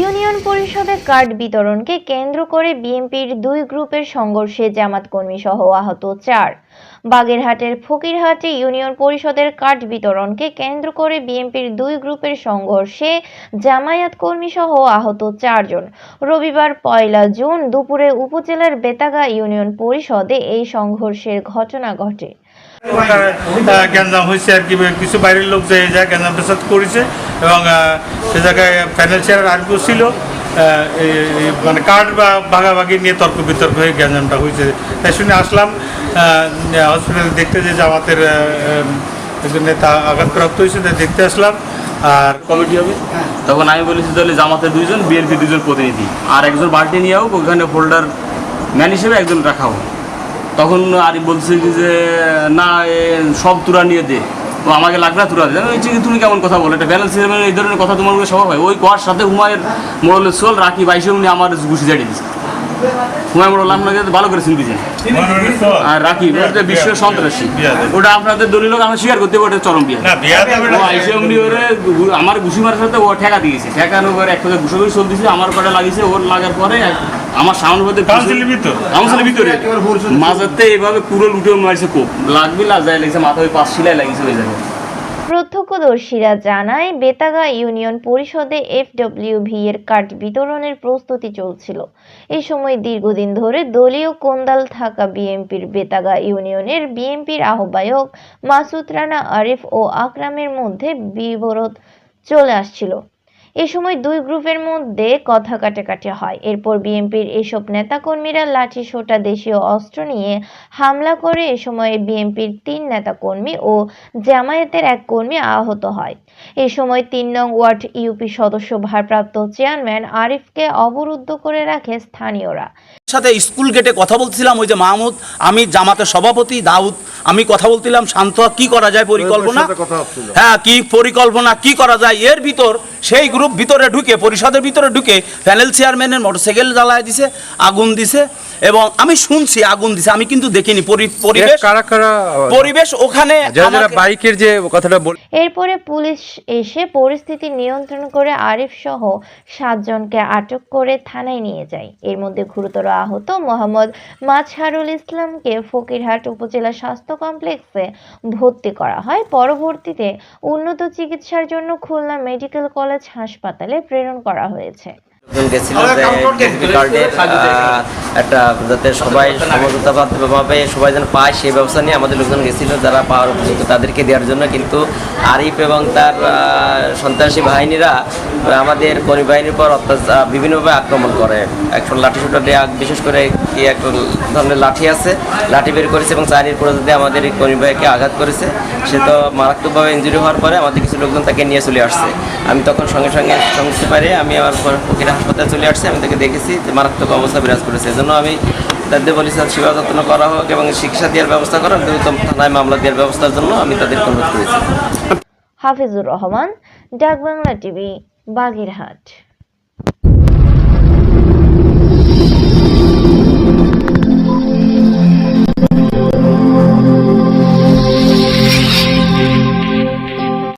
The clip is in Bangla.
ইউনিয়ন পরিষদে কার্ড বিতরণকে কেন্দ্র করে বিএনপির দুই গ্রুপের সংঘর্ষে জামাত কর্মী সহ আহত ৪। বাগেরহাটের ফকিরহাটে ইউনিয়ন পরিষদের কার্ড বিতরণকে কেন্দ্র করে বিএনপির দুই গ্রুপের সংঘর্ষে জামায়াত কর্মী সহ আহত ৪ জন। রবিবার ১ জুন দুপুরে উপজেলার বেতাগা ইউনিয়ন পরিষদে এই সংঘর্ষের ঘটনা ঘটে। গ্যাঞ্জাম হয়েছে আর কি, কিছু বাইরের লোক যে গ্যাঞ্জাম পেশাদ করেছে এবং সে জায়গায় প্যানেল চেয়ারের আর্গু ছিল, মানে কার্ড বা ভাগাভাগি নিয়ে তর্ক বিতর্ক হয়ে গ্যাঞ্জামটা হয়েছে। তাই শুনে আসলাম হসপিটালে দেখতে, যে জামাতের একজন নেতা আঘাতপ্রাপ্ত হয়েছে, তাই দেখতে আসলাম। আর কমিটি হবে তখন আমি বলেছি তাহলে জামাতের 2 জন, বিএনপি 2 জন প্রতিনিধি আর একজন বাল্টি নিয়ে হোক, ওখানে হোল্ডার ম্যান হিসেবে একজন রাখা হোক। তখন আরিফ বলছে যে না, সব তুরা নিয়ে দে, তো আমাকে লাগবে না তুরা দে। তুমি কেমন কথা বলো, এটা ব্যালেন্স এই ধরনের কথা তোমার স্বভাব হয়? ওই কোয়ার সাথে হুমায়ের মোড়লের সোল রাখি 22 উনি আমার ঘুষি ঝাড়িয়ে দিচ্ছে। হুমায় মোড়ল আপনাকে ভালো করে চিনতেছেন, আর রাখি বিশ্ব সন্ত্রাসী, ওটা আপনাদের দলীয় লোক আমরা স্বীকার করতে পারি, ওটা চরম বিয়া। আমার ঘুষি মারার সাথে ও ঠেকা দিয়েছে, ঠেকানোর পরে এক কথা ঘুষো ঘুষি চলতেছে, আমার কটা লাগিয়েছে, ওর লাগার পরে আমার সামনের মধ্যে কাউন্সিলের ভিতরে মাঝাতে এইভাবে পুরো লুটে মারছে, কোপ লাগবে লাজায় লেগেছে, মাথায় 5 শিলায় লাগিয়েছে ওই জায়গায়। প্রত্যক্ষদর্শীরা জানায়, বেতাগা ইউনিয়ন পরিষদে এফডব্লিউভি এর কার্ড বিতরণের প্রস্তুতি চলছিল। এই সময় দীর্ঘদিন ধরে দলীয় কোন্দাল থাকা বিএনপির বেতাগা ইউনিয়নের বিএনপির আহ্বায়ক মাসুদ রানা আরিফ ও আকরামের মধ্যে বিরোধ চলে আসছিল। এ সময় দুই গ্রুপের মধ্যে কথা কাটাকাটি হয়। এরপর বিএনপির এসব নেতাকর্মীরা লাঠি সোঁটা দেশীয় অস্ত্র নিয়ে হামলা করে। এ সময় বিএনপির 3 নেতাকর্মী ও জামায়াতের 1 কর্মী আহত হয়। এ সময় 3 নং ওয়ার্ড ইউপি সদস্য ভারপ্রাপ্ত চেয়ারম্যান আরিফকে অবরুদ্ধ করে রাখে স্থানীয়রা। সাথে স্কুল গেটে কথা বলছিলাম, ওই যে মাহমুদ, আমি জামাতের সভাপতি দাউদ, আমি কথা বলছিলাম শান্ত কি করা যায় পরিকল্পনা, হ্যাঁ কি পরিকল্পনা কি করা যায়। এর ভিতর সেই গ্রুপ ভিতরে ঢুকে, পরিষদের ভিতরে ঢুকে প্যানেল চেয়ারম্যানের মোটরসাইকেল জ্বালায় দিছে, আগুন দিছে, এবং আমি শুনছি আগুন দিছে, আমি কিন্তু দেখিনি পরিবেশ ওখানে বাইকের যে কথাটা বল। এরপরে পুলিশ এসে পরিস্থিতি নিয়ন্ত্রণ করে আরিফ সহ 7 জনকে আটক করে থানায় নিয়ে যায়। এর মধ্যে গুরুতর আহত মোহাম্মদ মাজহারুল ইসলামকে ফকিরহাট উপজেলা স্বাস্থ্য কমপ্লেক্সে ভর্তি করা হয়। পরবর্তীতে উন্নত চিকিৎসার জন্য খুলনা মেডিকেল কলেজ হাসপাতালে প্রেরণ করা হয়েছে। গেছিল একটা যাতে সবাই সমঝোতাভাবে সবাই যেন পায় সেই ব্যবস্থা নিয়ে আমাদের লোকজন গেছিল, যারা পাওয়ার উপযুক্ত তাদেরকে দেওয়ার জন্য। কিন্তু আরিফ এবং তার সন্ত্রাসী বাহিনীরা আমাদের কর্মী বাহিনীর পর অত্যাচার বিভিন্নভাবে আক্রমণ করে। একটা লাঠি সুটা দেওয়া, বিশেষ করে কি এক ধরনের লাঠি আছে, লাঠি বের করেছে এবং চাইনির পরিস্থিতি আমাদের এই কর্মী ভাইকে আঘাত করেছে। সে তো মারাত্মকভাবে ইনজুরি হওয়ার পরে আমাদের কিছু লোকজন তাকে নিয়ে চলে আসছে। আমি তখন সঙ্গে সঙ্গে শুনতে পারি, আমি আমার হাসপাতালে চলে আসছি, আমি তাকে দেখেছি যে মারাত্মক অবস্থা বিরাজ করেছে। এজন্য আমি তাদের বলি সেবা যত্ন করা হোক এবং শিক্ষা দেওয়ার ব্যবস্থা করা, দ্রুত থানায় মামলা দেওয়ার ব্যবস্থার জন্য আমি তাদেরকে অনুরোধ করেছি। হাফিজুর রহমান, ডাক বাংলা টিভি, বাগেরহাট।